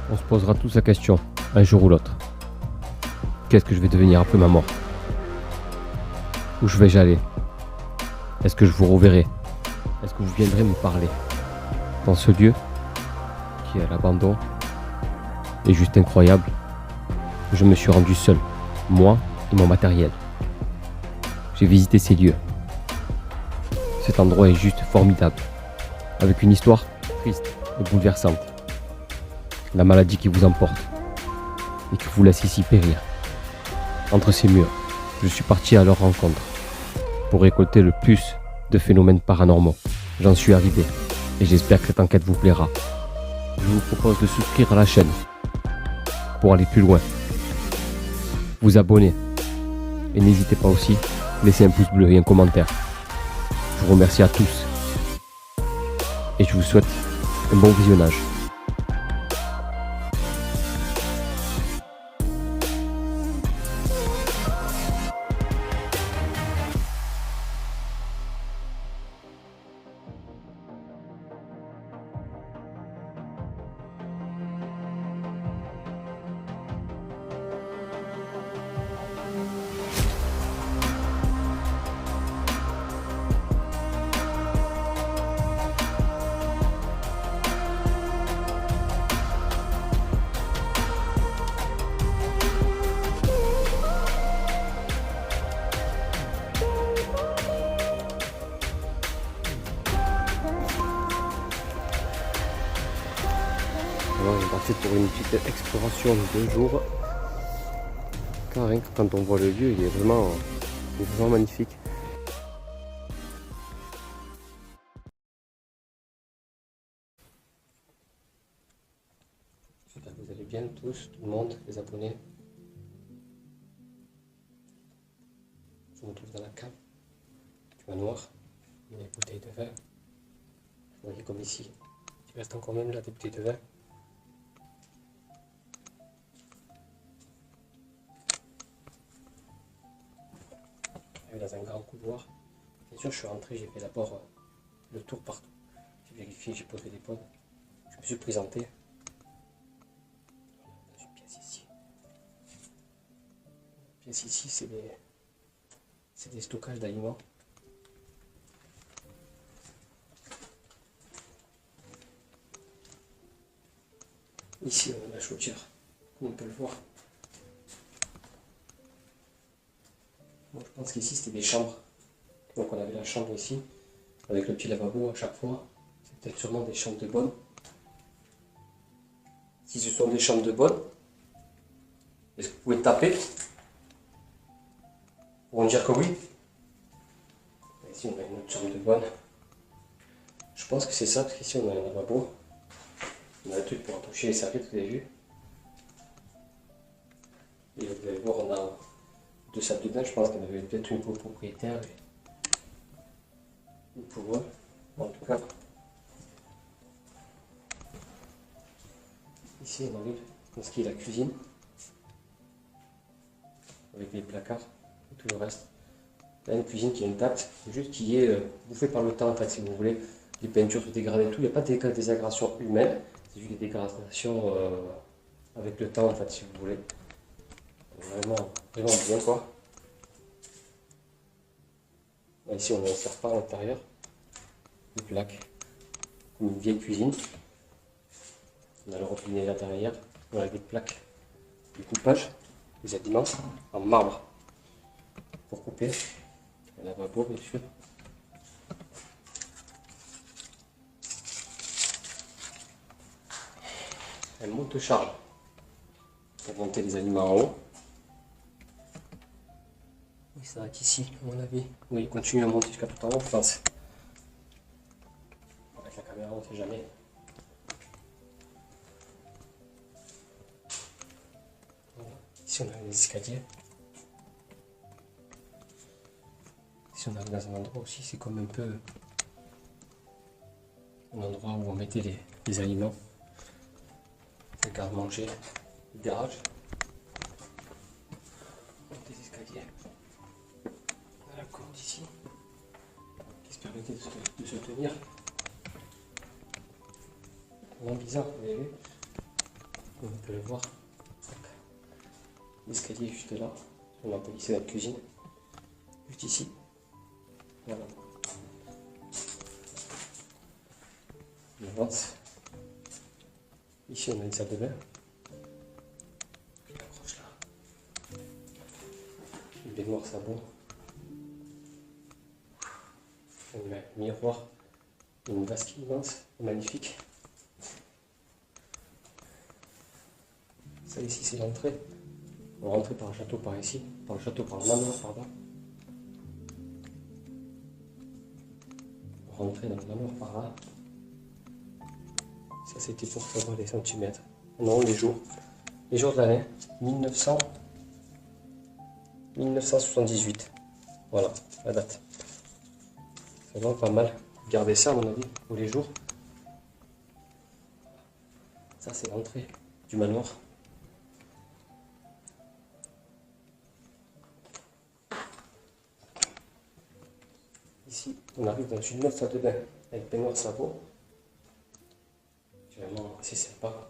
On se posera tous la question, un jour ou l'autre. Qu'est-ce que je vais devenir après ma mort? Où je vais-je aller? Est-ce que je vous reverrai? Est-ce que vous viendrez me parler? Dans ce lieu, qui est à l'abandon, est juste incroyable, je me suis rendu seul, moi et mon matériel. J'ai visité ces lieux. Cet endroit est juste formidable, avec une histoire triste et bouleversante. La maladie qui vous emporte et qui vous laisse ici périr. Entre ces murs, je suis parti à leur rencontre pour récolter le plus de phénomènes paranormaux. J'en suis arrivé et j'espère que cette enquête vous plaira. Je vous propose de souscrire à la chaîne pour aller plus loin. Vous abonner et n'hésitez pas aussi à laisser un pouce bleu et un commentaire. Je vous remercie à tous et je vous souhaite un bon visionnage. Alors, on est parti pour une petite exploration de 2 jours. Car rien que quand on voit le lieu, il est vraiment magnifique. J'espère que vous allez bien tous, tout le monde, les abonnés. Je me trouve dans la cave du manoir. Il y a des bouteilles de vin. Vous voyez comme ici. Il reste encore même là des bouteilles de vin. Dans un grand couloir. Bien sûr, je suis rentré, j'ai fait d'abord le tour partout. J'ai vérifié, j'ai posé des pommes. Je me suis présenté. Dans une pièce ici. Une pièce ici, c'est des stockages d'aliments. Ici, on a la chaudière, comme on peut le voir. Bon, je pense qu'ici, c'était des chambres. Donc on avait la chambre ici, avec le petit lavabo à chaque fois. C'est peut-être sûrement des chambres de bonne. Si ce sont des chambres de bonne, est-ce que vous pouvez taper pour me dire que oui? Ici on a une autre chambre de bonne. Je pense que c'est ça, parce qu'ici on a un lavabo. On a un truc pour toucher les serviettes, vous avez vu. Et vous allez voir, on a 2 salles de bain, je pense qu'il y en avait peut-être une pour propriétaire et une pour eux. En tout cas, ici on arrive dans ce qui est la cuisine, avec les placards et tout le reste. Là, une cuisine qui est intacte, juste qui est bouffée par le temps en fait, si vous voulez. Les peintures se dégradent et tout, il n'y a pas de dégradation humaine, c'est juste des dégradations avec le temps en fait, si vous voulez. Vraiment, vraiment bien quoi. Là, ici on a un serpent à l'intérieur, des plaques, comme une vieille cuisine. On a le robinet là derrière, on a des plaques de coupage, des aliments en marbre pour couper. Un lavabo bien sûr. Un monte-charge pour monter les aliments en haut. Oui, ça va être ici, à mon avis. Oui, il continue à monter jusqu'à tout en haut, je pense. Avec la caméra, on ne sait jamais. Voilà. Ici, on a les escaliers. Ici, on arrive dans un endroit aussi, c'est comme un peu un endroit où on mettait les aliments. Le garde-manger, le garage. Des escaliers. On a la corde ici, qui se permettait de se tenir. Vraiment bizarre, vous avez vu. Comme on peut le voir. L'escalier est juste là. On appelle ici la cuisine. Juste ici. Voilà. On avance. Ici on a une salle de bain. Je l'accroche là. Une baignoire savon. Un miroir. Une vasque immense, magnifique. Ça ici c'est l'entrée. On va rentrer par le château par ici. Par le château, par le manoir, pardon. On va rentrer dans le manoir par là. Ça c'était pour savoir les centimètres. Non, les jours. Les jours de l'année. 1978. Voilà, la date. C'est vraiment pas mal. Gardez ça à mon avis pour les jours. Ça c'est l'entrée du manoir. Ici, on arrive dans une autre salle de bain avec baignoire savon. C'est vraiment assez sympa.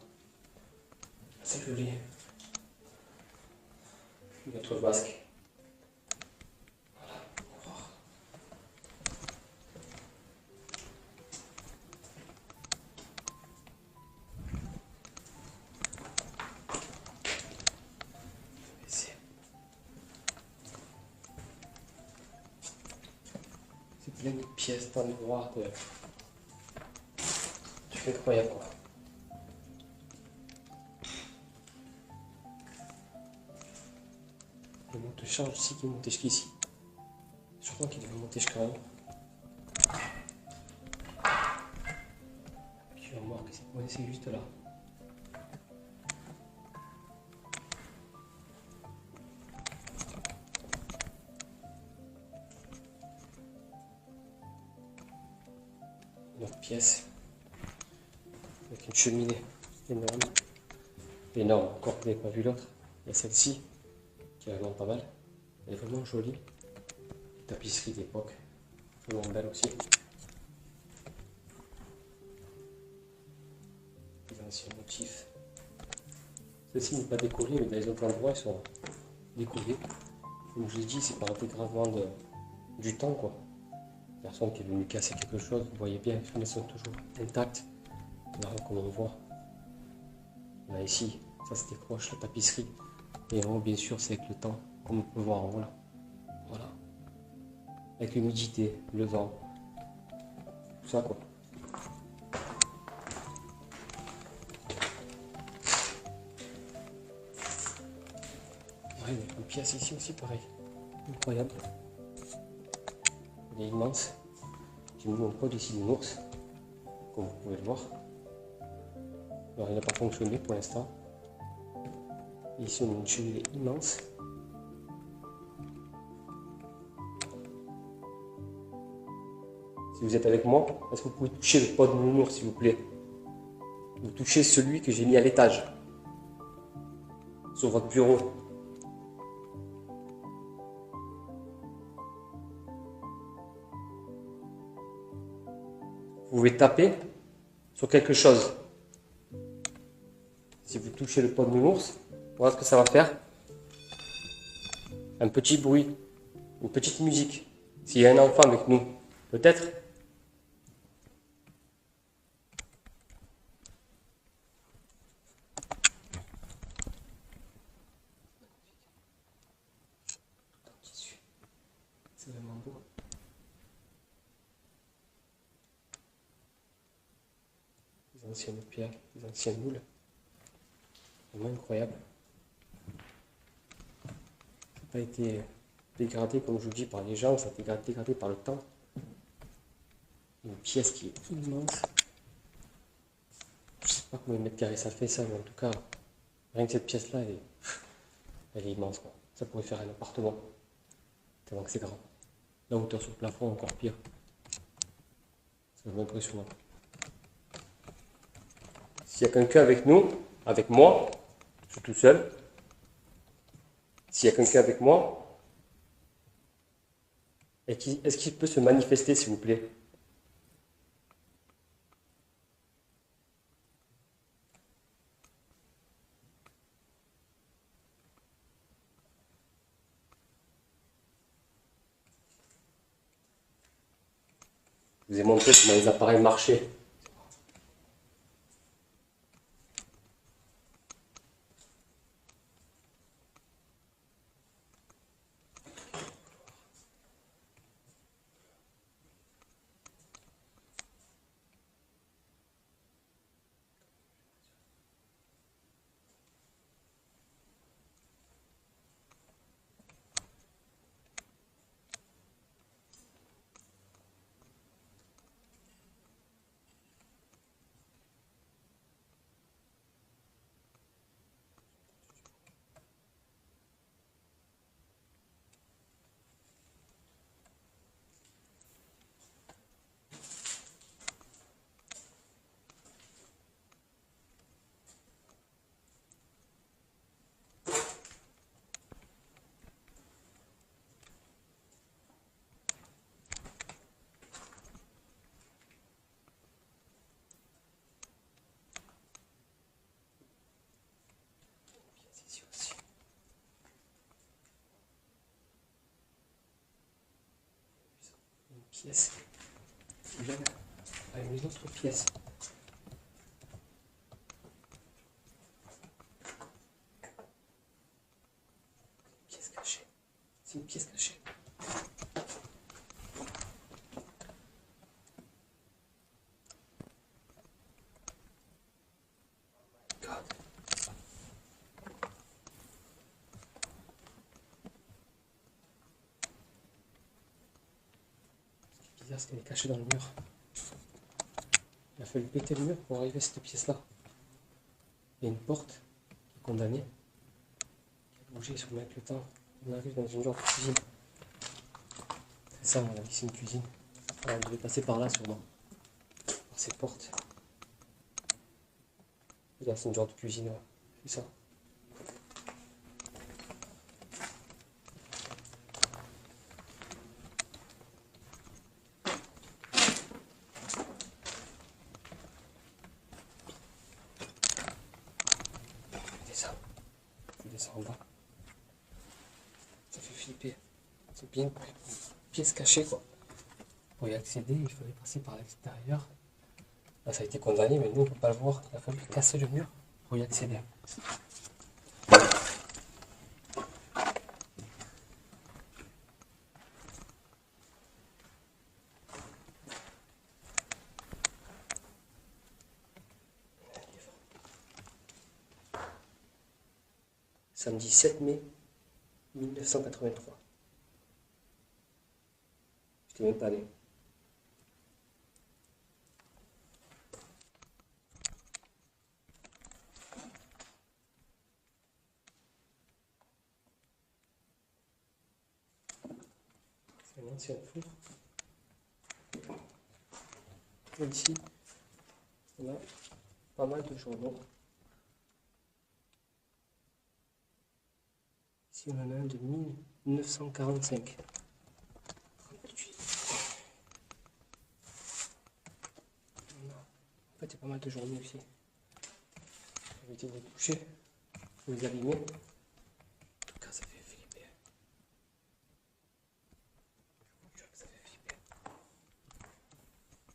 C'est joli. Notre vasque. Voilà, miroir. C'est plein de pièces d'endroits de... C'est incroyable quoi. Le monte-charge aussi qui est monté jusqu'ici. Je crois qu'il devait monter jusqu'à là. Puis la remorque, c'est juste là. Une autre pièce avec une cheminée énorme. Énorme, encore vous n'avez pas vu l'autre. Il y a celle-ci qui est vraiment pas mal. Elle est vraiment jolie. Tapisserie d'époque, vraiment belle aussi. Les anciens motifs. Celle-ci n'est pas décorée, mais dans les autres endroits, ils sont décorés. Comme je l'ai dit, c'est par dégravement du temps, quoi. Personne qui est venu casser quelque chose, vous voyez bien, les fenêtres sont toujours intactes. Là, comme on voit. Là, ici, ça se décroche, la tapisserie. Et en haut, bien sûr, c'est avec le temps, comme on peut voir en haut là. Voilà. Avec l'humidité, le vent, tout ça quoi. Ouais, il y a une pièce ici aussi, pareil. Incroyable. Il est immense. J'ai mis mon pod ici d'une ours, comme vous pouvez le voir. Alors, il n'a pas fonctionné pour l'instant. Ici, on a une cheminée immense. Si vous êtes avec moi, est-ce que vous pouvez toucher le pod de mon ours, s'il vous plaît? Vous touchez celui que j'ai mis à l'étage, sur votre bureau. Vous pouvez taper sur quelque chose. Si vous touchez le pod de mon ours, voilà ce que ça va faire. Un petit bruit, une petite musique. S'il y a un enfant avec nous, peut-être. C'est vraiment beau. Les anciennes pierres, les anciennes moules. Vraiment incroyable. Ça n'a pas été dégradé, comme je vous dis, par les gens, ça a été dégradé par le temps. Une pièce qui est immense. Je ne sais pas combien de mètres carrés ça fait ça, mais en tout cas, rien que cette pièce-là, elle est immense, quoi. Ça pourrait faire un appartement. Tellement que c'est grand. La hauteur sur le plafond, encore pire. C'est vraiment impressionnant. S'il y a quelqu'un avec nous, avec moi, je suis tout seul. S'il y a quelqu'un avec moi, est-ce qu'il peut se manifester, s'il vous plaît? Je vous ai montré comment les appareils marchaient. Ici aussi. Une pièce. Là, avec une autre pièce. Pièce cachée. C'est une pièce cachée. God. C'est bizarre ce qu'elle est cachée dans le mur. Il a fallu péter le mur pour arriver à cette pièce-là. Il y a une porte qui est condamnée, qui a bougé sûrement avec le temps. On arrive dans une genre de cuisine. C'est ça, mon avis, c'est une cuisine. Alors, on devait passer par là sûrement. Par cette porte. Et là, c'est une genre de cuisine, ouais. C'est ça. Je descends en bas. Ça fait flipper. C'est bien une pièce cachée, quoi. Pour y accéder, il fallait passer par l'extérieur. Là, ça a été condamné, mais nous, on ne peut pas le voir. Il a fallu casser le mur pour y accéder. Samedi 7 mai 1983. Je n'étais même pas né. C'est un ancien four. Et ici, on a pas mal de journaux. Ici, on en a un de 1945. En fait, il y a pas mal de journaux ici. Évitez de vous toucher, vous les abîmer. En tout cas, ça fait flipper. Je vous jure que ça fait flipper.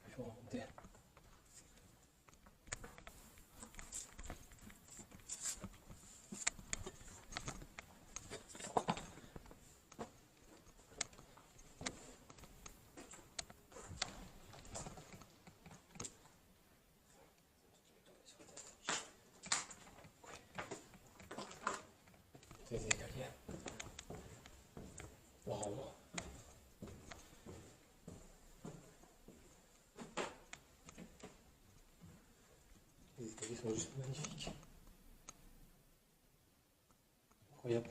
Il faut remonter. Des escaliers. Wow. Les escaliers sont juste magnifiques. Incroyable.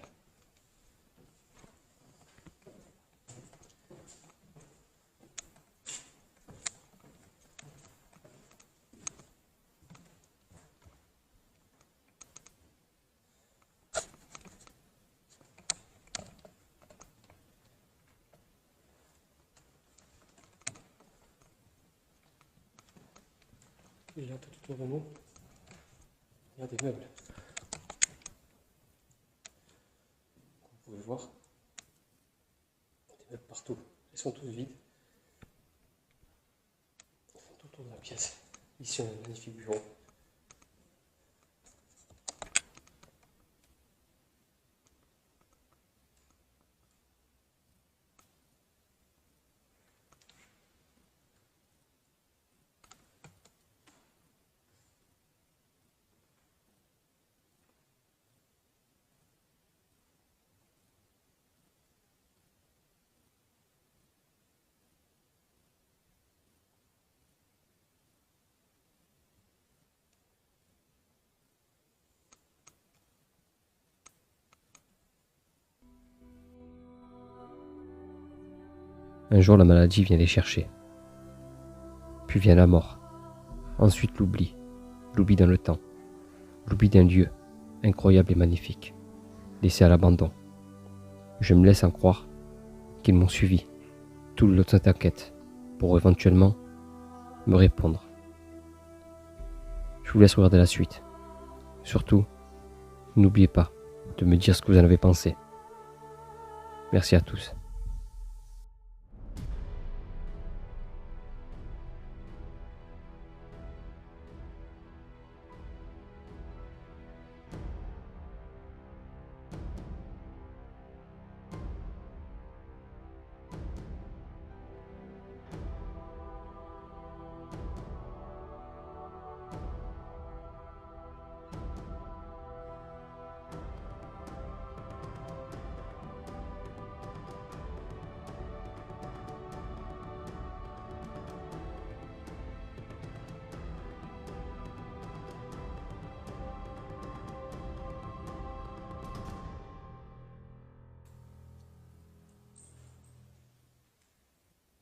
Et là, tout autour de nous, il y a des meubles. Comme vous pouvez voir, des meubles partout. Ils sont tous vides. tour de la pièce. Ici, on a un magnifique bureau. Un jour, la maladie vient les chercher. Puis vient la mort. Ensuite, l'oubli. L'oubli dans le temps. L'oubli d'un lieu incroyable et magnifique, laissé à l'abandon. Je me laisse en croire qu'ils m'ont suivi tout le long de cette enquête pour éventuellement me répondre. Je vous laisse regarder la suite. Surtout, n'oubliez pas de me dire ce que vous en avez pensé. Merci à tous.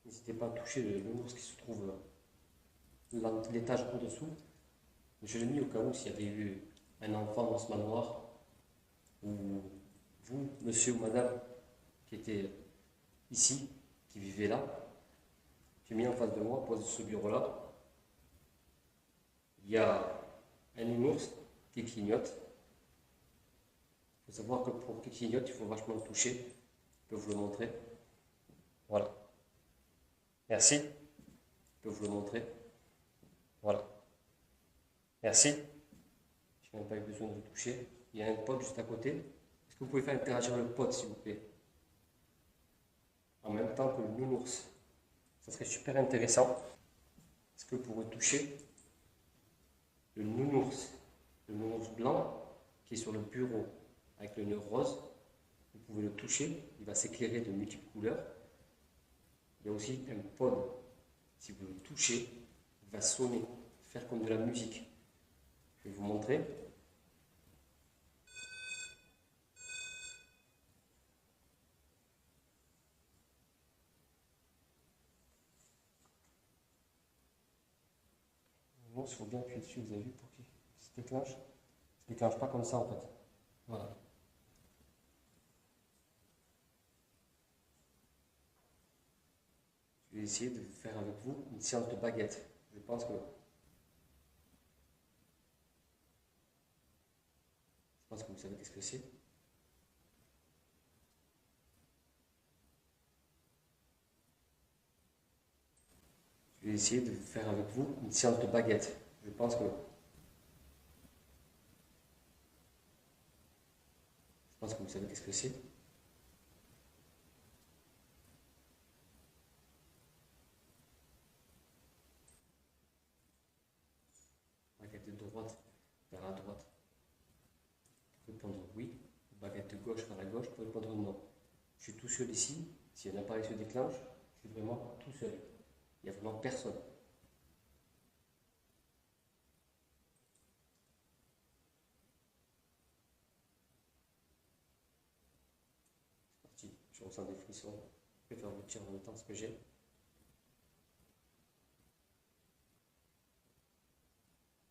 N'hésitez pas à toucher le nounours qui se trouve l'étage en dessous. Je l'ai mis au cas où s'il y avait eu un enfant dans ce manoir, ou vous, monsieur ou madame, qui était ici, qui vivait là. J'ai mis en face de moi, posé sur ce bureau-là. Il y a un nounours qui clignote. Il faut savoir que pour qu'il clignote, il faut vachement le toucher. Je peux vous le montrer. Voilà. Merci. Je peux vous le montrer. Voilà. Merci. Je n'ai même pas eu besoin de le toucher. Il y a un pod juste à côté. Est-ce que vous pouvez faire interagir le pod, s'il vous plaît? En même temps que le nounours. Ça serait super intéressant. Est-ce que vous pourrez toucher le nounours blanc qui est sur le bureau avec le nœud rose? Vous pouvez le toucher. Il va s'éclairer de multiples couleurs. Il y a aussi un pod. Si vous le touchez, il va sonner, faire comme de la musique. Je vais vous montrer. Il faut bien appuyer dessus, vous avez vu, pour qu'il se déclenche. Il ne se déclenche pas comme ça en fait. Voilà. Je vais essayer de faire avec vous une séance de baguette. Je pense que vous savez qu'est-ce que c'est. Je vais essayer de faire avec vous une séance de baguette. Je pense que vous savez qu'est-ce que c'est. Baguette de droite vers la droite. Pour répondre oui. Baguette de gauche vers la gauche pour répondre non. Je suis tout seul ici. Si un appareil se déclenche, je suis vraiment tout seul. Il n'y a vraiment personne. C'est parti. Je ressens des frissons. Je vais faire vous dire en même temps ce que j'ai.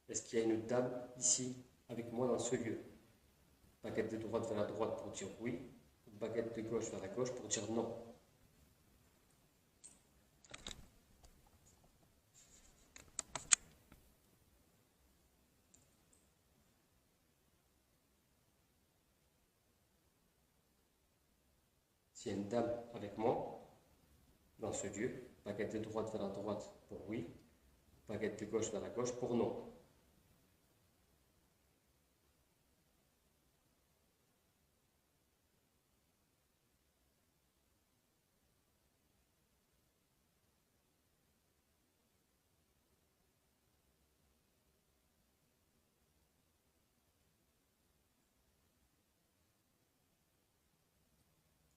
Est-ce qu'il y a une dame ici avec moi dans ce lieu? Baguette de droite vers la droite pour dire oui. Baguette de gauche vers la gauche pour dire non. S'il y a une dame avec moi dans ce lieu, baguette de droite vers la droite pour oui, baguette de gauche vers la gauche pour non.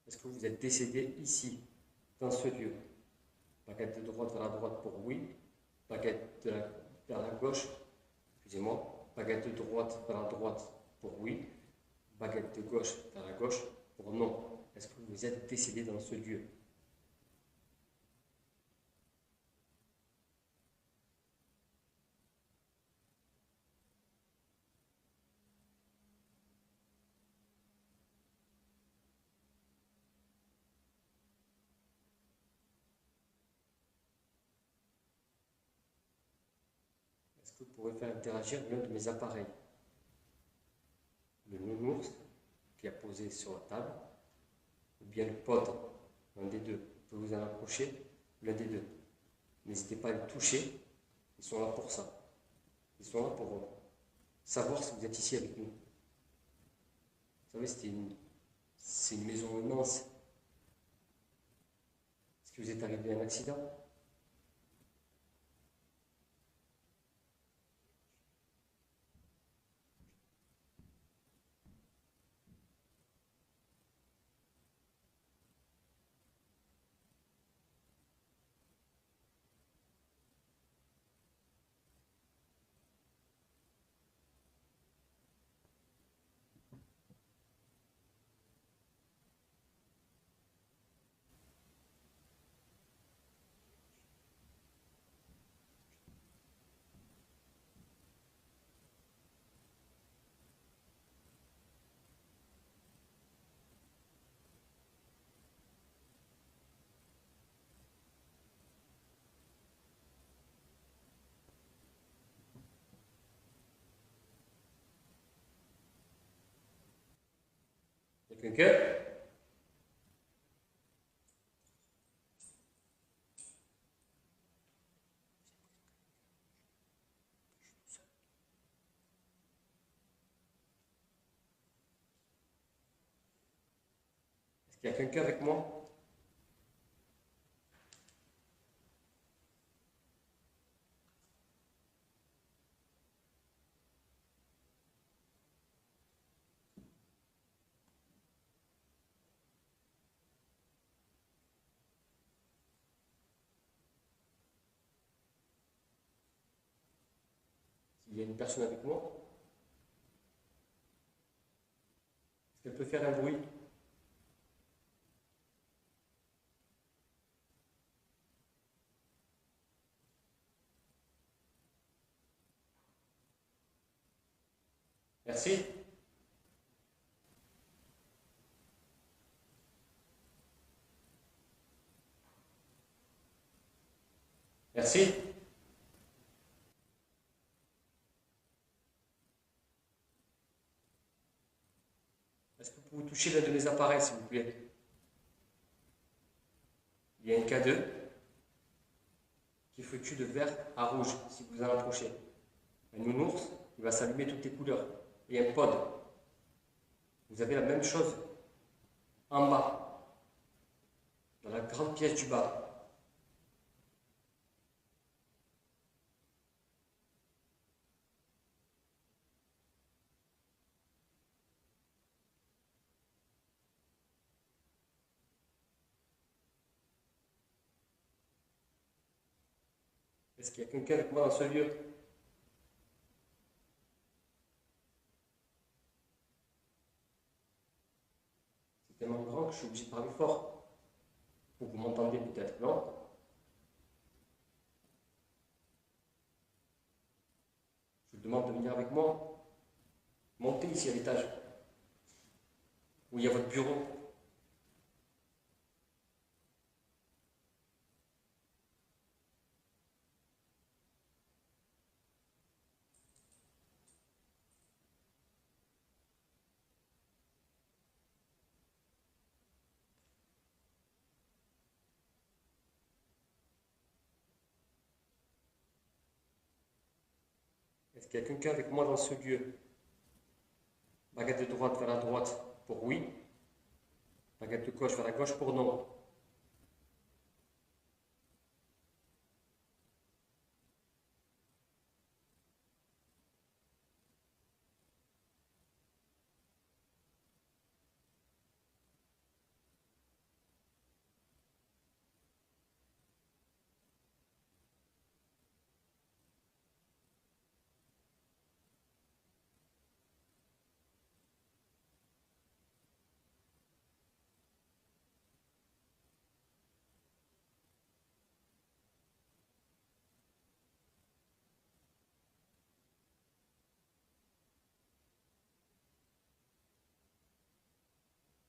Est-ce que vous êtes décédé ici, dans ce lieu? Baguette de droite vers la droite pour oui. Baguette vers la gauche, excusez-moi. Baguette de droite vers la droite pour oui. Baguette de gauche vers la gauche pour non. Est-ce que vous êtes décédé dans ce lieu? Est-ce que vous pourrez faire interagir l'un de mes appareils? Le nounours qui a posé sur la table, ou bien le pod, l'un des deux. Vous pouvez vous en approcher, l'un des deux. N'hésitez pas à les toucher, ils sont là pour ça. Ils sont là pour savoir si vous êtes ici avec nous. Vous savez, c'est une maison immense. Est-ce que vous êtes arrivé à un accident? Il y a quelqu'un? Est-ce qu'il y a quelqu'un avec moi? S'il y a une personne avec moi, est-ce qu'elle peut faire un bruit? Merci. Merci. Est-ce que vous pouvez toucher l'un de mes appareils, s'il vous plaît? Il y a un K2 qui fluctue de vert à rouge, si vous en approchez. Un nounours, il va s'allumer toutes les couleurs. Et un pod. Vous avez la même chose en bas, dans la grande pièce du bas. Est-ce qu'il y a quelqu'un avec moi dans ce lieu? C'est tellement grand que je suis obligé de parler fort. Vous m'entendez peut-être, non? Je vous demande de venir avec moi. Montez ici à l'étage, où il y a votre bureau. qu'il y a quelqu'un avec moi dans ce lieu? Baguette de droite vers la droite pour oui. Baguette de gauche vers la gauche pour non.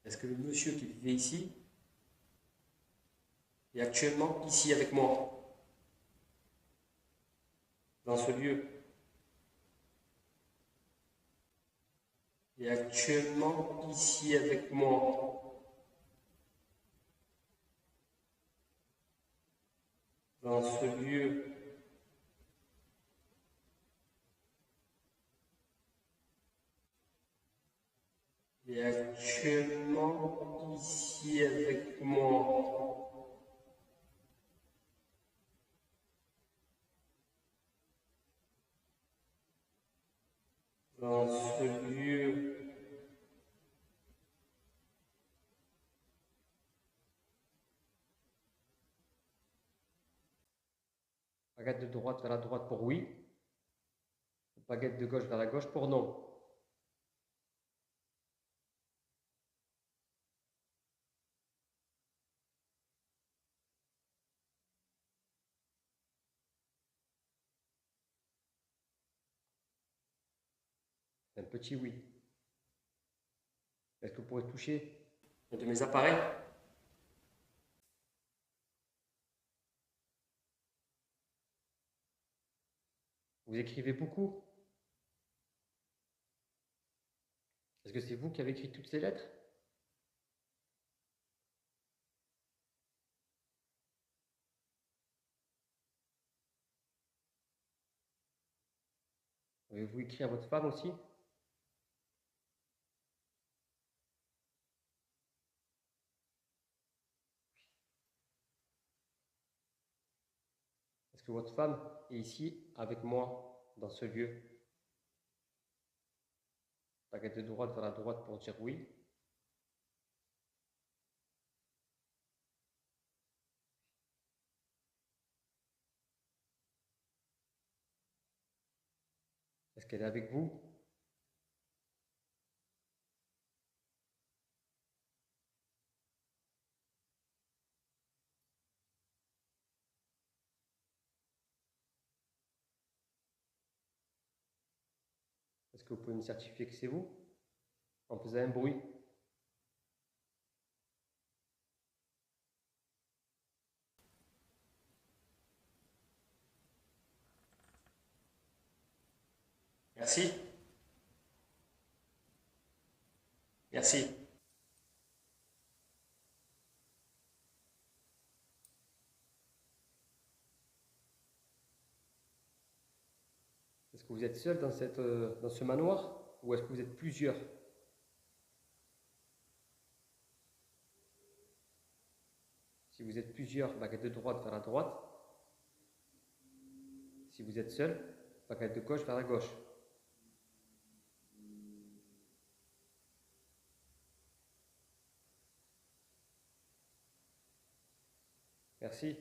Est-ce que le monsieur qui vivait ici est actuellement ici avec moi, dans ce lieu? Est actuellement ici avec moi, dans ce lieu? Est actuellement ici avec moi, dans ce lieu? Baguette de droite vers la droite pour oui. Baguette de gauche vers la gauche pour non. Un petit oui. Est-ce que vous pourrez toucher un de mes appareils? Vous écrivez beaucoup? Est-ce que c'est vous qui avez écrit toutes ces lettres? Avez-vous écrit à votre femme aussi? Est-ce que votre femme est ici avec moi dans ce lieu? Baguette de droite vers la droite pour dire oui. Est-ce qu'elle est avec vous? Est-ce que vous pouvez me certifier que c'est vous en faisant un bruit? Merci. Merci. Est-ce que vous êtes seul dans, dans ce manoir ou est-ce que vous êtes plusieurs? Si vous êtes plusieurs, baguette de droite vers la droite. Si vous êtes seul, baguette de gauche vers la gauche. Merci.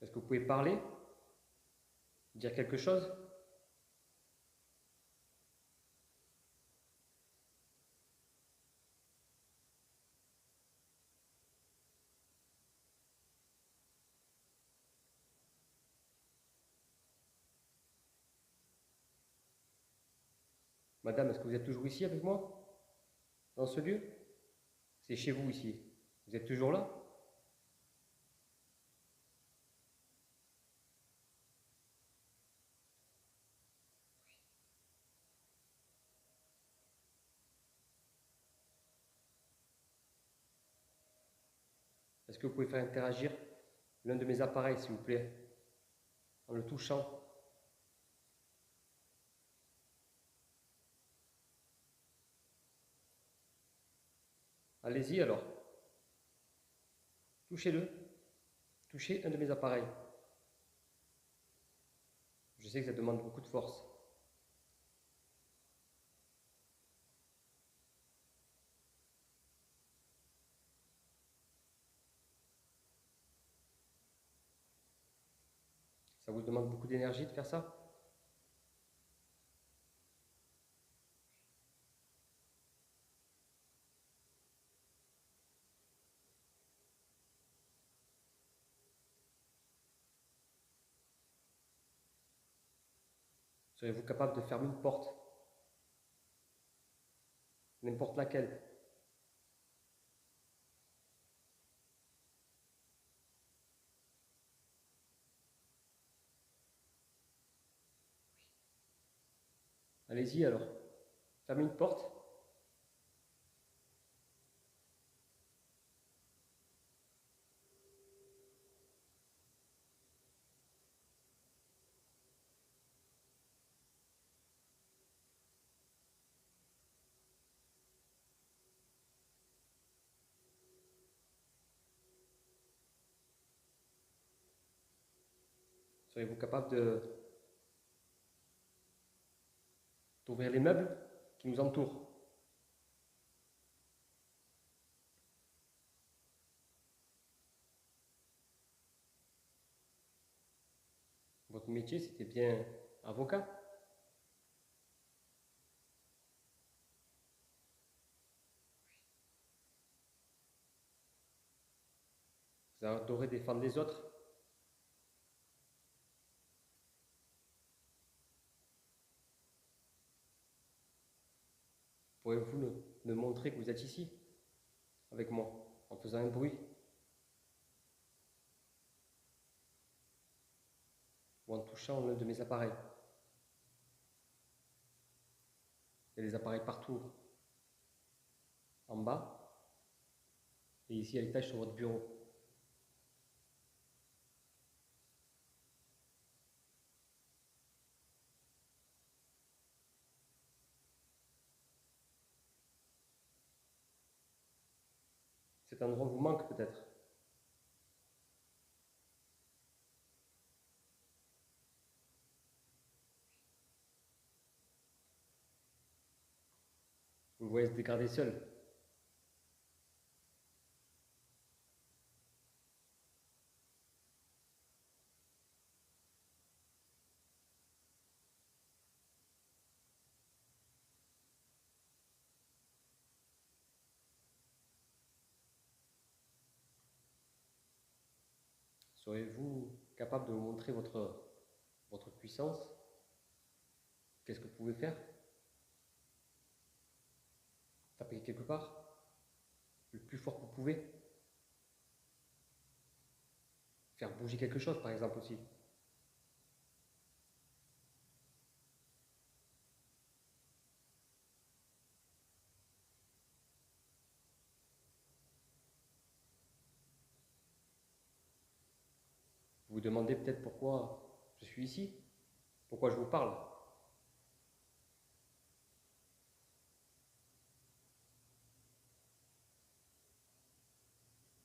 Est-ce que vous pouvez parler? Dire quelque chose? Madame, est-ce que vous êtes toujours ici avec moi? Dans ce lieu? C'est chez vous ici. Vous êtes toujours là? Est-ce que vous pouvez faire interagir l'un de mes appareils, s'il vous plaît, en le touchant? Allez-y alors. Touchez-le. Touchez un de mes appareils. Je sais que ça demande beaucoup de force. Ça vous demande beaucoup d'énergie de faire ça? Serez-vous capable de fermer une porte? N'importe laquelle. Allez-y alors. Fermez une porte. Serez-vous capable d'ouvrir les meubles qui nous entourent? Votre métier, c'était bien avocat? Vous adorez défendre les autres? Pourriez-vous me montrer que vous êtes ici, avec moi, en faisant un bruit? Ou en touchant l'un de mes appareils? Il y a des appareils partout. En bas, et ici à l'étage sur votre bureau. Cet endroit vous manque peut-être. Vous le voyez se dégrader seul. Serez-vous capable de me montrer votre puissance? Qu'est-ce que vous pouvez faire? Taper quelque part? Le plus fort que vous pouvez? Faire bouger quelque chose par exemple aussi. Vous vous demandez peut-être pourquoi je suis ici? Pourquoi je vous parle?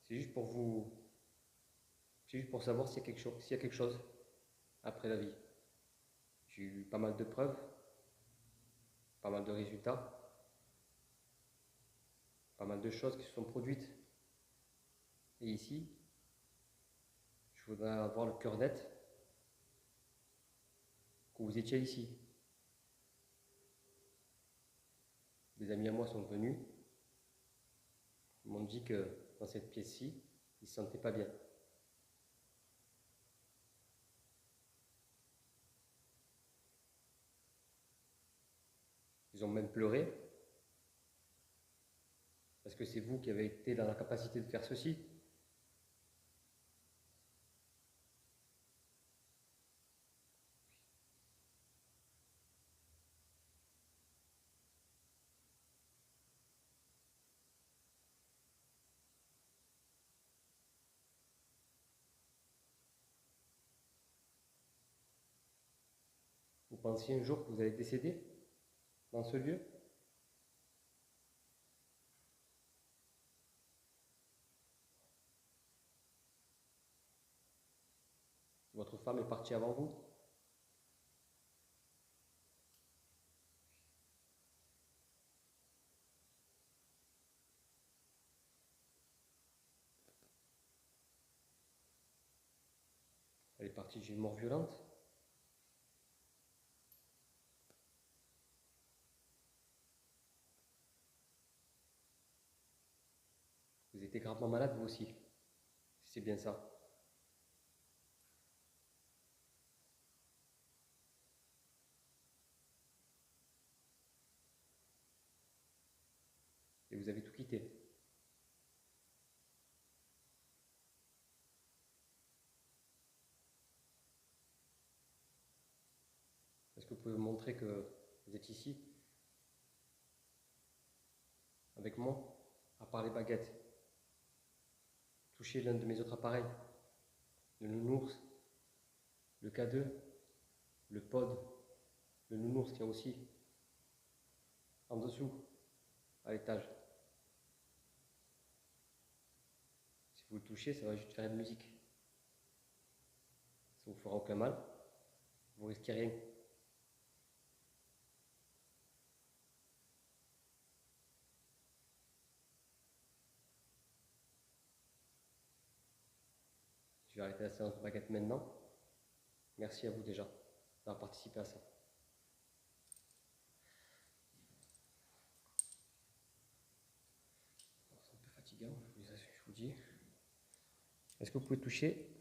C'est juste pour vous... C'est juste pour savoir s'il y a quelque chose après la vie. J'ai eu pas mal de preuves, pas mal de résultats, pas mal de choses qui se sont produites. Et ici, je voudrais avoir le cœur net que vous étiez ici. Des amis à moi sont venus, ils m'ont dit que dans cette pièce-ci, ils ne se sentaient pas bien. Ils ont même pleuré, parce que c'est vous qui avez été dans la capacité de faire ceci. pensiez un jour que vous allez décéder dans ce lieu? Votre femme est partie avant vous? Elle est partie d'une mort violente? Vous étiez gravement malade vous aussi, si c'est bien ça. Et vous avez tout quitté. Est-ce que vous pouvez me montrer que vous êtes ici, avec moi, à part les baguettes? Touchez l'un de mes autres appareils, le nounours, le K2, le pod, le nounours qu'il y a aussi en dessous, à l'étage. Si vous le touchez, ça va juste faire une musique. Ça vous fera aucun mal, vous risquez rien. Je vais arrêter la séance de baguette maintenant. Merci à vous déjà d'avoir participé à ça. C'est un peu fatigant, je vous dis. Est-ce que vous pouvez toucher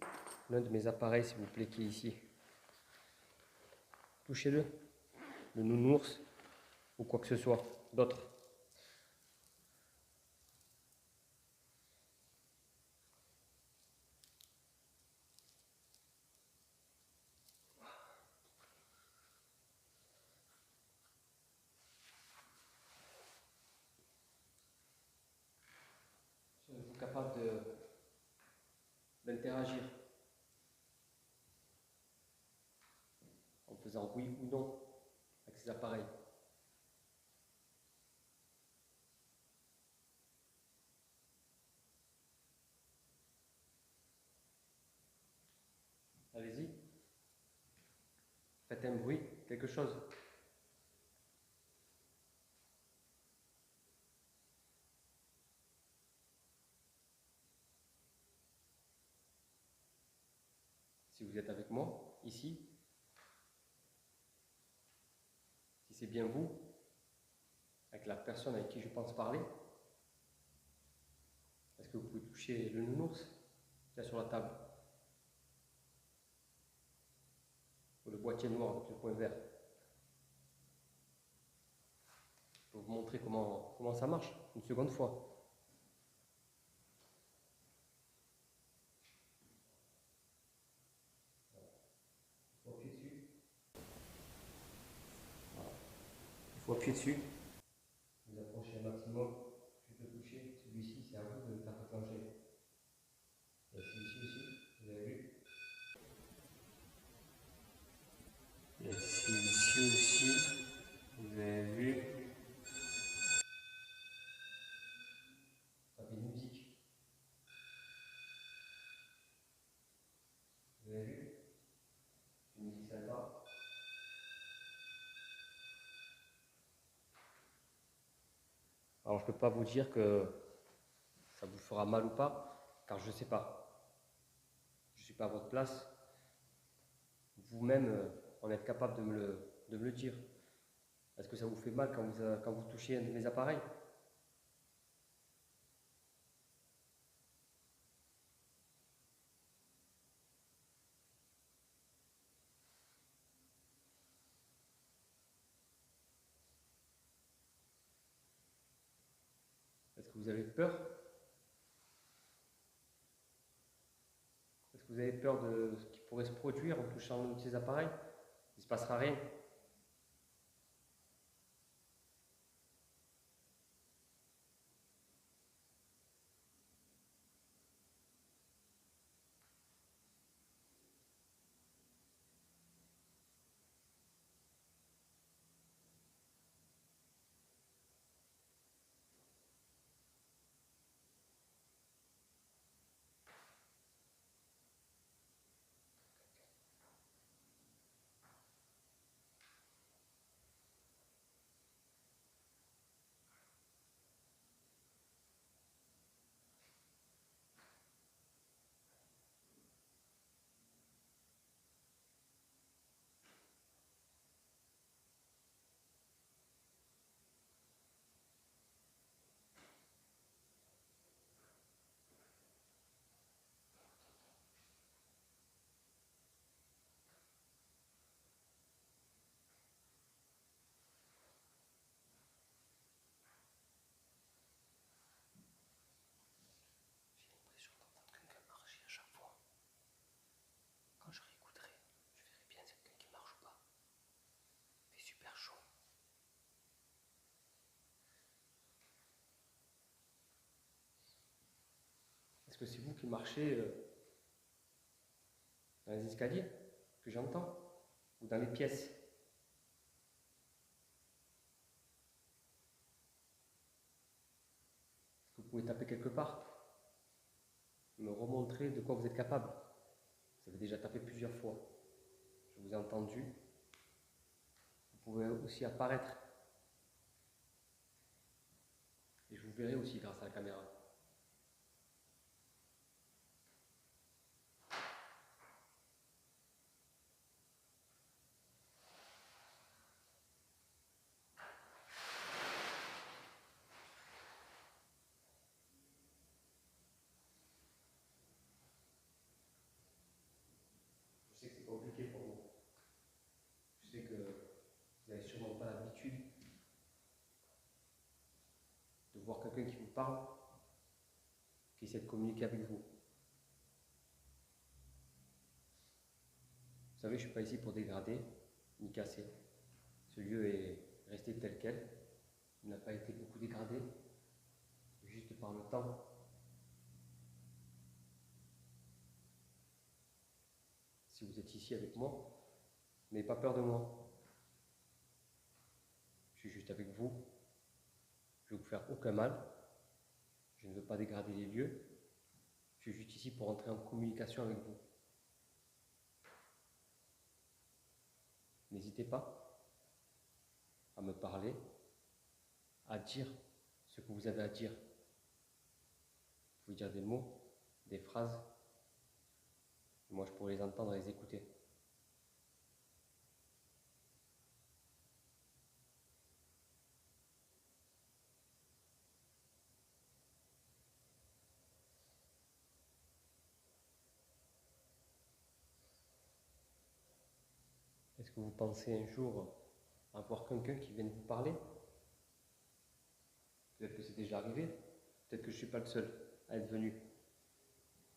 l'un de mes appareils, s'il vous plaît, qui est ici? Touchez-le, le nounours ou quoi que ce soit d'autre. Serez-vous capable d'interagir en faisant oui ou non avec ces appareils? Allez-y. Faites un bruit, quelque chose. Si vous êtes avec moi, ici, si c'est bien vous, avec la personne avec qui je pense parler, est-ce que vous pouvez toucher le nounours qu'il y a sur la table? Ou le boîtier noir avec le point vert? Je vais vous montrer comment ça marche, une seconde fois. Il faut appuyer dessus. Voilà. Il faut appuyer dessus. Vous approchez un maximum. Je peux toucher. Celui-ci, c'est à vous de le faire enclencher. Et celui-ci aussi, vous avez vu. Et celui-ci aussi, vous avez vu. Ça fait une musique. Vous avez vu? Une musique sympa. Alors je ne peux pas vous dire que ça vous fera mal ou pas, car je ne sais pas. Je ne suis pas à votre place. Vous-même, en êtes capable de me le dire. Est-ce que ça vous fait mal quand vous touchez un de mes appareils? Est-ce que vous avez peur? Est-ce que vous avez peur de ce qui pourrait se produire en touchant l'un de ces appareils? Il ne se passera rien. que c'est vous qui marchez dans les escaliers que j'entends? Ou dans les pièces? Est-ce que vous pouvez taper quelque part? Me remontrer de quoi vous êtes capable? Vous avez déjà tapé plusieurs fois. Je vous ai entendu. Vous pouvez aussi apparaître. Et je vous verrai aussi grâce à la caméra. Je sais que c'est compliqué pour vous. Je sais que vous n'avez sûrement pas l'habitude de voir quelqu'un qui vous parle, qui essaie de communiquer avec vous. Vous savez, je ne suis pas ici pour dégrader, ni casser. Ce lieu est resté tel quel. Il n'a pas été beaucoup dégradé, juste par le temps. Si vous êtes ici avec moi, n'ayez pas peur de moi. Je suis juste avec vous. Je ne vais vous faire aucun mal. Je ne veux pas dégrader les lieux. Je suis juste ici pour entrer en communication avec vous. N'hésitez pas à me parler, à dire ce que vous avez à dire. Vous pouvez dire des mots, des phrases. Et moi, je pourrais les entendre et les écouter. Est-ce que vous pensez un jour avoir quelqu'un qui vienne vous parler? Peut-être que c'est déjà arrivé. Peut-être que je ne suis pas le seul à être venu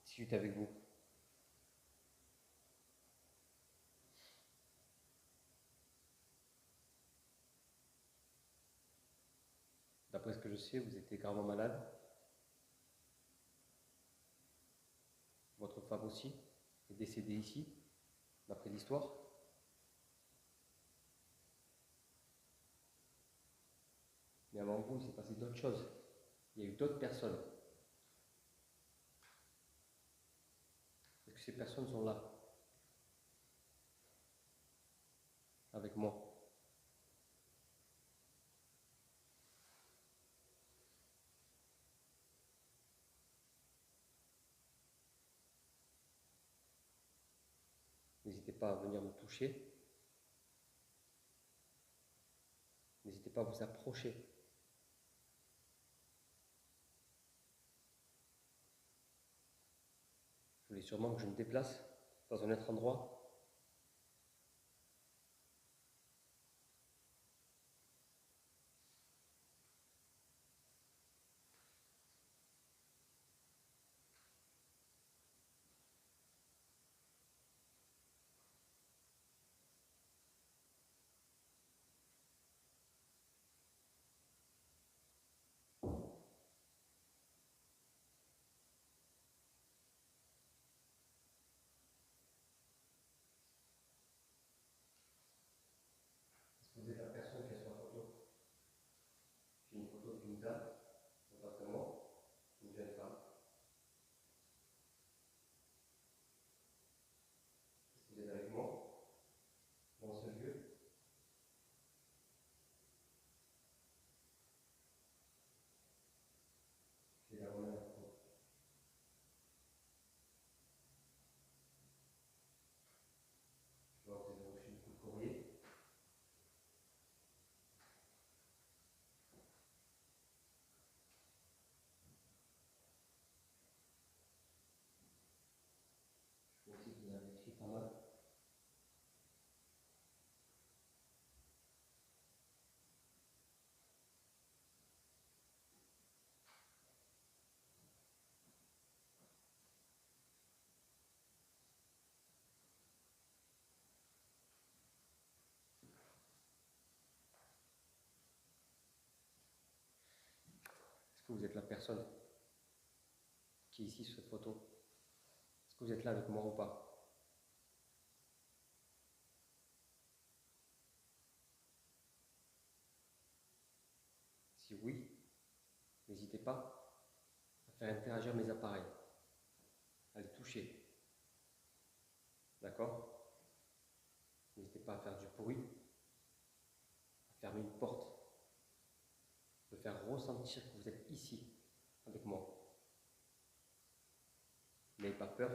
discuter avec vous. D'après ce que je sais, vous étiez gravement malade. Votre femme aussi est décédée ici, d'après l'histoire. Mais avant vous, il s'est passé d'autres choses. Il y a eu d'autres personnes. Est-ce que ces personnes sont là? Avec moi? N'hésitez pas à venir me toucher. N'hésitez pas à vous approcher. Vous voulez sûrement que je me déplace dans un autre endroit? Est-ce que vous êtes la personne qui est sur la photo? J'ai une photo d'une dame, en face de moi, une jeune femme. Est-ce que vous êtes avec moi dans ce lieu? J'ai la main à la photo. Je vois que vous avez reçu beaucoup de courrier. Je vois aussi que vous avez écrit pas mal. Est-ce que vous êtes la personne qui qui est ici sur cette photo? Est-ce que vous êtes là avec moi ou pas? Si oui, n'hésitez pas à faire interagir mes appareils, à les toucher. D'accord? N'hésitez pas à faire du bruit, à fermer une porte, de faire ressentir que vous êtes ici avec moi. N'ayez pas peur.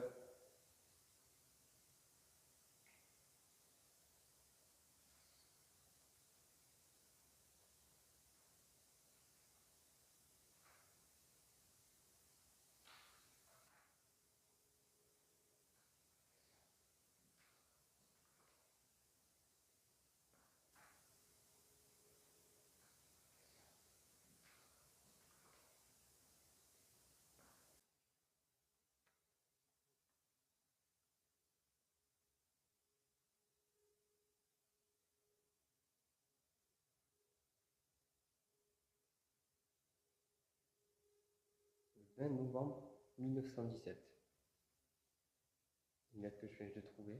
Le 20 novembre 1917. Une lettre que je viens de trouver.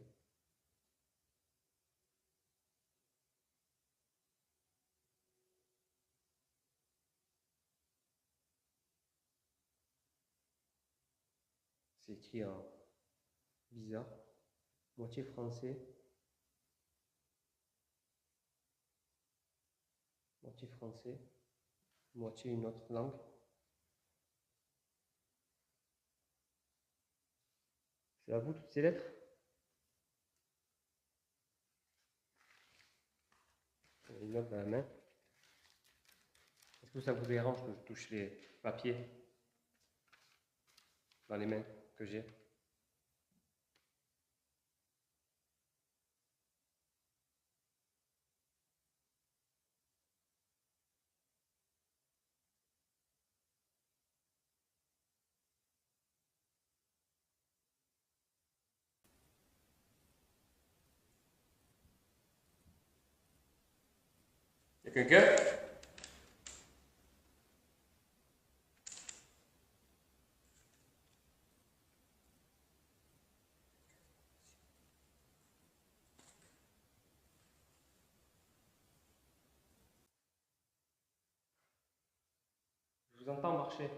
C'est écrit en bizarre, moitié français, moitié une autre langue. C'est à vous toutes ces lettres? Une note dans la main. Est-ce que ça vous dérange que je touche les papiers dans les mains que j'ai? Y a quelqu'un? Je vous entends marcher.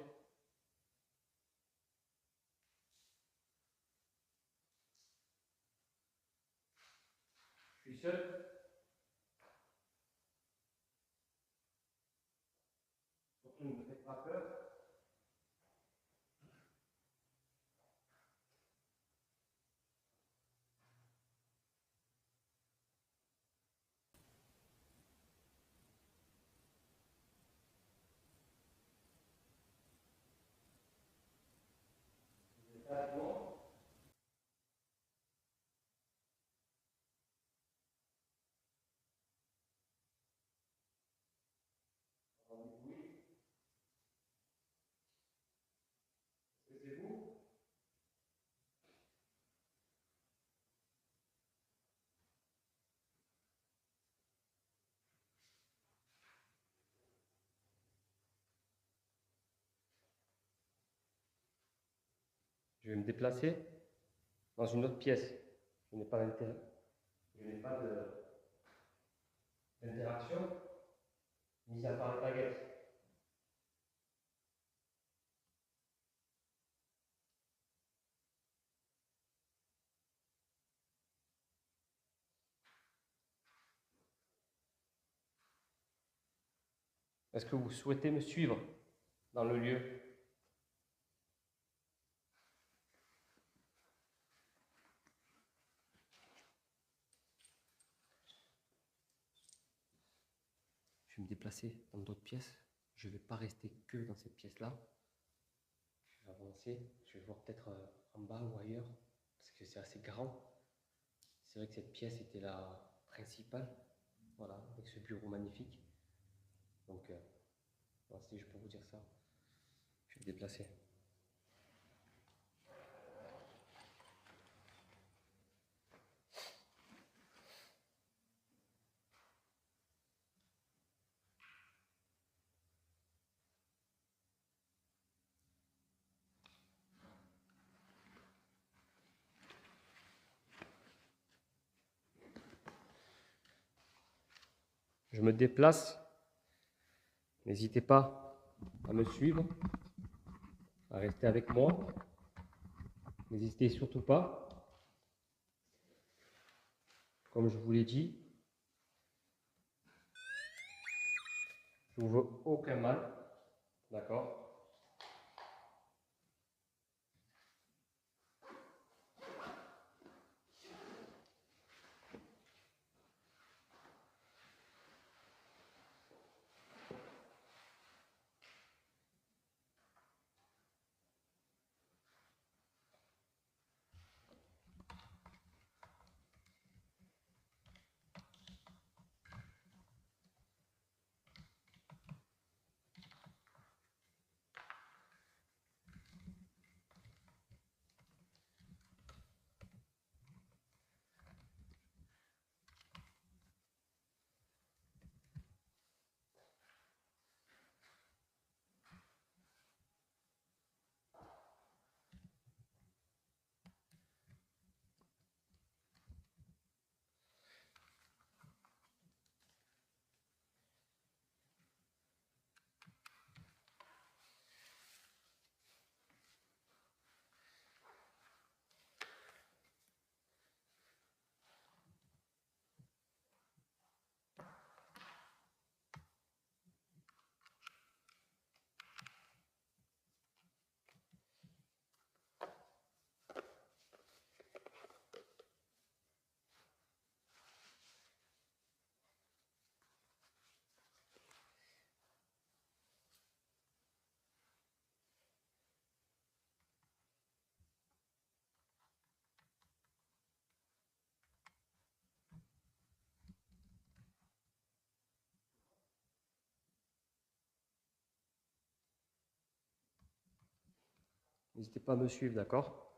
Je suis seul. Surtout ne me faites pas peur. Vous êtes là avec moi? Oui. Est-ce que c'est vous? Je vais me déplacer dans une autre pièce. Je n'ai pas d'interaction, mis à part les baguettes. Est-ce que vous souhaitez me suivre dans le lieu? Je vais me déplacer dans d'autres pièces. Je ne vais pas rester que dans cette pièce-là. Je vais avancer. Je vais voir peut-être en bas ou ailleurs, parce que c'est assez grand. C'est vrai que cette pièce était la principale, voilà, avec ce bureau magnifique. Donc, voilà, si je peux vous dire ça, je vais me déplacer. Je me déplace. N'hésitez pas à me suivre, à rester avec moi. N'hésitez surtout pas. Comme je vous l'ai dit, je ne vous veux aucun mal. D'accord? N'hésitez pas à me suivre, d'accord?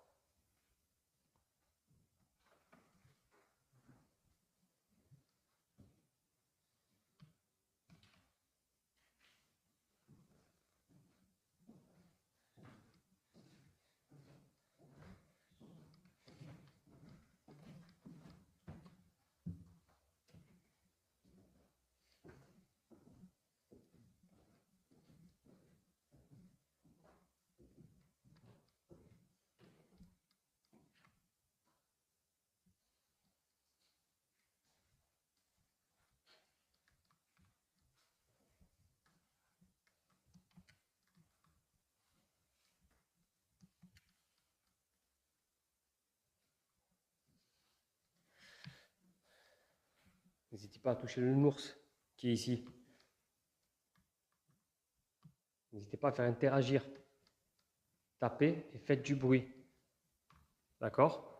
N'hésitez pas à toucher le nounours qui est ici. N'hésitez pas à faire interagir. Tapez et faites du bruit. D'accord?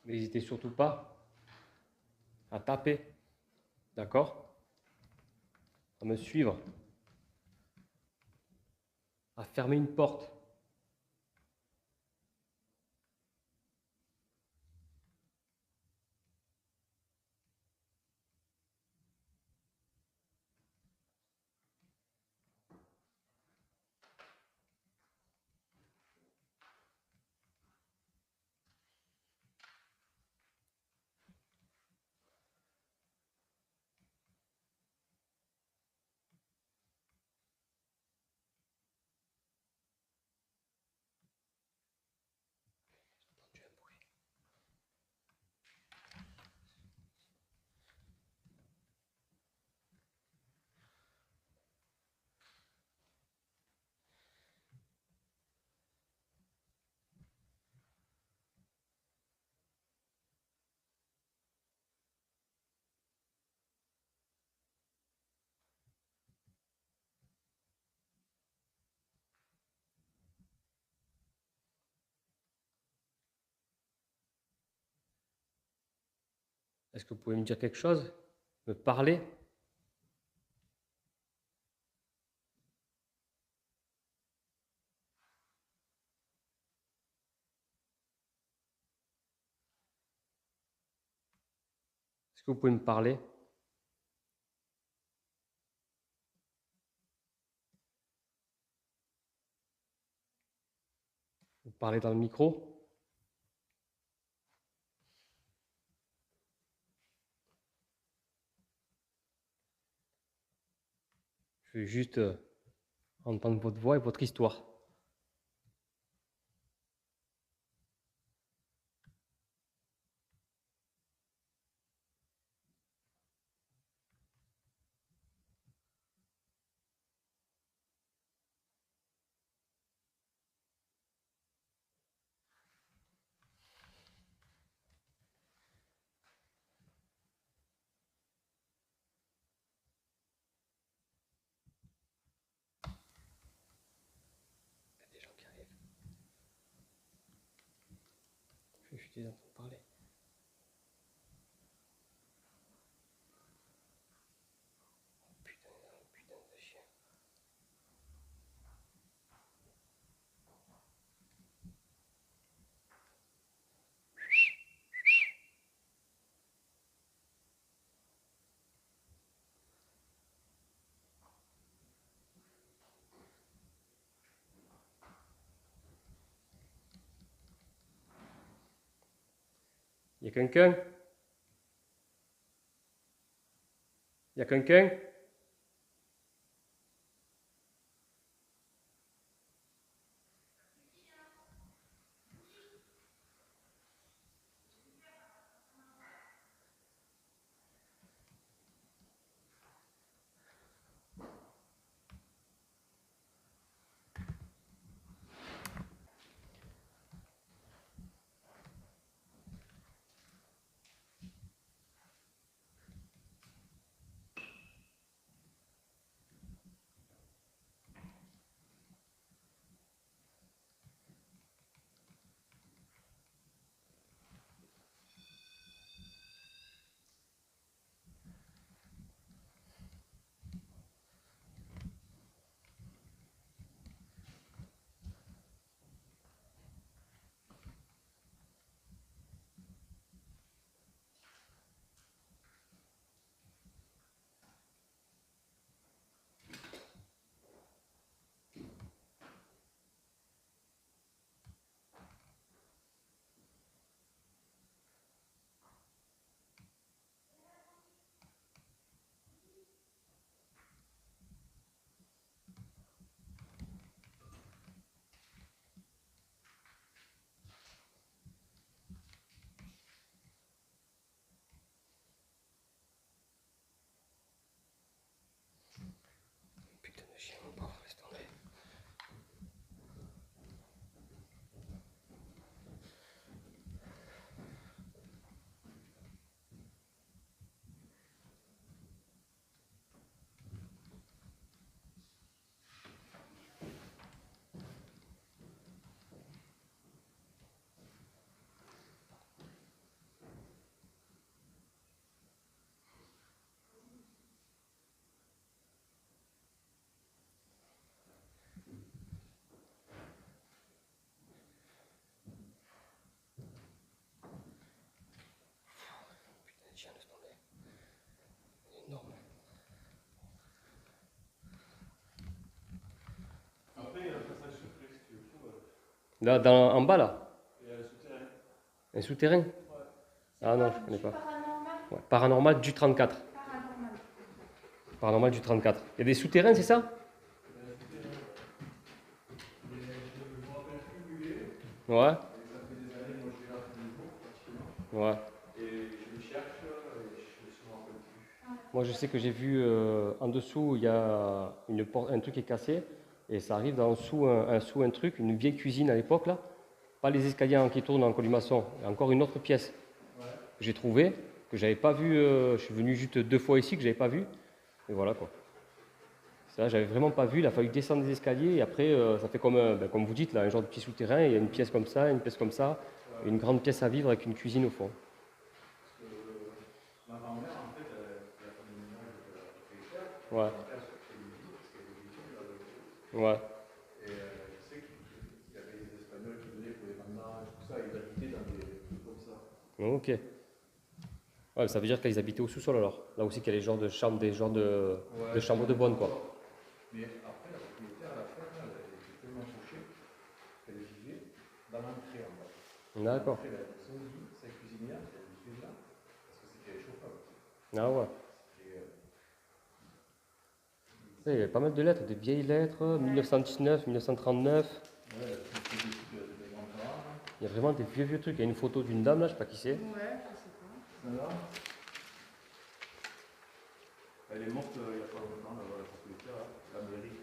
N'hésitez surtout pas à taper, d'accord? À me suivre, à fermer une porte. Est-ce que vous pouvez me dire quelque chose? Me parler? Est-ce que vous pouvez me parler? Vous parlez dans le micro? Je veux juste entendre votre voix et votre histoire. Il y a des gens qui arrivent. Je vais juste les entendre parler. Putain, putain de chien. Il y a quelqu'un? Il y a quelqu'un? Là, en bas, là. Un souterrain. Ah non, je connais pas. Ouais, paranormal du 34. Paranormal du 34. Il y a des souterrains, c'est ça? Ouais. Ouais. Moi, je sais que j'ai vu en dessous, il y a un truc qui est cassé et ça arrive en dessous un truc, une vieille cuisine à l'époque là. Pas les escaliers qui tournent en colimaçon, il y a encore une autre pièce que j'ai trouvée, que j'avais pas vu. Je suis venu juste 2 fois ici que j'avais pas vu. Et voilà quoi. Ça, j'avais vraiment pas vu. Il a fallu descendre des escaliers et après, ça fait comme, comme vous dites là, un genre de petit souterrain. Il y a une pièce comme ça, une pièce comme ça, une grande pièce à vivre avec une cuisine au fond. Ma grand-mère, en fait, la famille propriétaire, Ouais. elle Ouais. et je sais qu'il y avait des Espagnols qui venaient pour les vendanges, tout ça, ils habitaient dans des trucs comme ça. Ok. Ouais, ça veut dire qu'ils habitaient au sous-sol alors. Là aussi, qu'il y a les genres de chambres, des genres de chambres de bonne quoi. Mais après, la propriétaire, à la fin, elle était tellement touchée qu'elle vivait dans l'entrée en bas. D'accord. Après, elle avait son lit, sa cuisinière, elle vivait là, parce que c'était chauffable. Ah ouais. Il y avait pas mal de lettres, des vieilles lettres, 1919, 1939. Ouais, c'était des grands-parents. Il y a vraiment des vieux trucs. Il y a une photo d'une dame là, je sais pas qui c'est. Ouais, je sais pas. Voilà. Elle est morte il n'y a pas longtemps, la propriétaire, la mairie.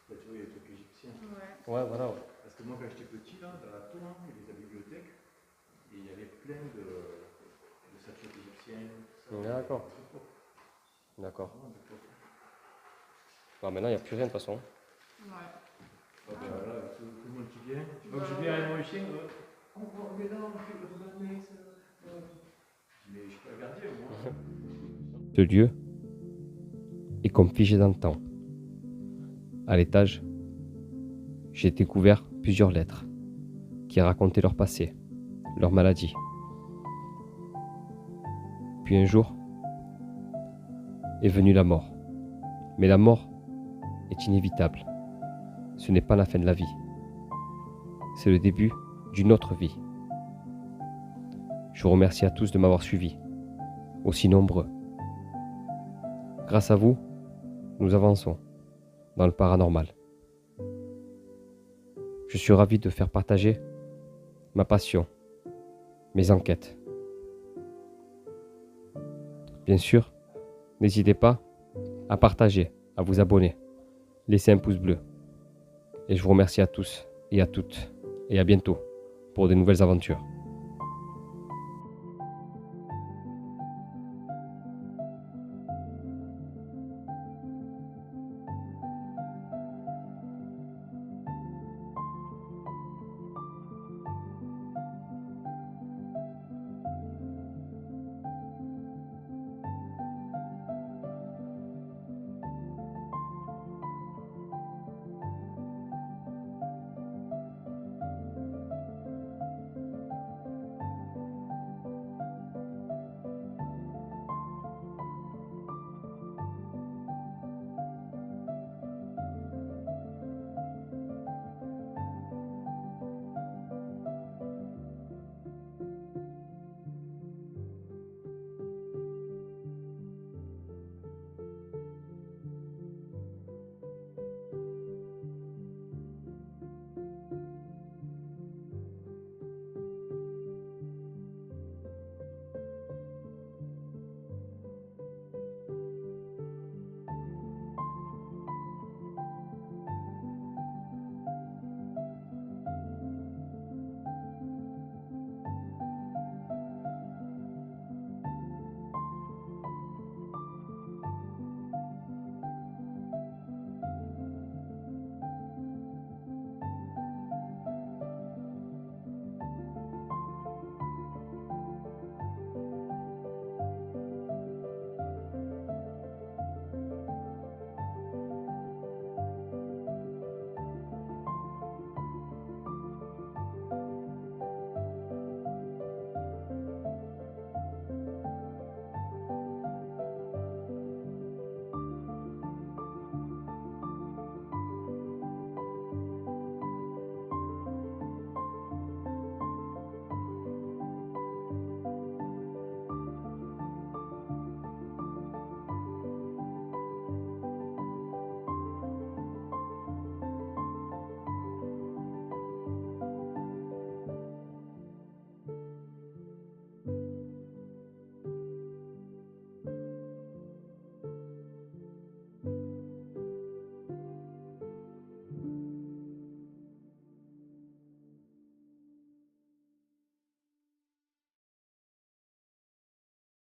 Là, tu vois, il y a des trucs égyptiens. Ouais. Ouais, voilà. Ouais. Parce que moi, quand j'étais petit, là, dans la tour, il y avait la bibliothèque, et il y avait plein de statues égyptiennes. D'accord. D'accord. Bon, maintenant, il n'y a plus rien de toute façon. Ouais. Ah ben là, tout le monde qui vient. Tu vois que je viens avec mon chien, on va là, on fait le bonnet, ça. Mais je peux regarder, moi. Ce lieu est comme figé dans le temps. À l'étage, j'ai découvert plusieurs lettres qui racontaient leur passé, leur maladie. Puis un jour est venue la mort. Mais la mort est inévitable. Ce n'est pas la fin de la vie. C'est le début d'une autre vie. Je vous remercie à tous de m'avoir suivi, aussi nombreux. Grâce à vous, nous avançons dans le paranormal. Je suis ravi de faire partager ma passion, mes enquêtes. Bien sûr, n'hésitez pas à partager, à vous abonner, laissez un pouce bleu. Et je vous remercie à tous et à toutes, et à bientôt pour de nouvelles aventures.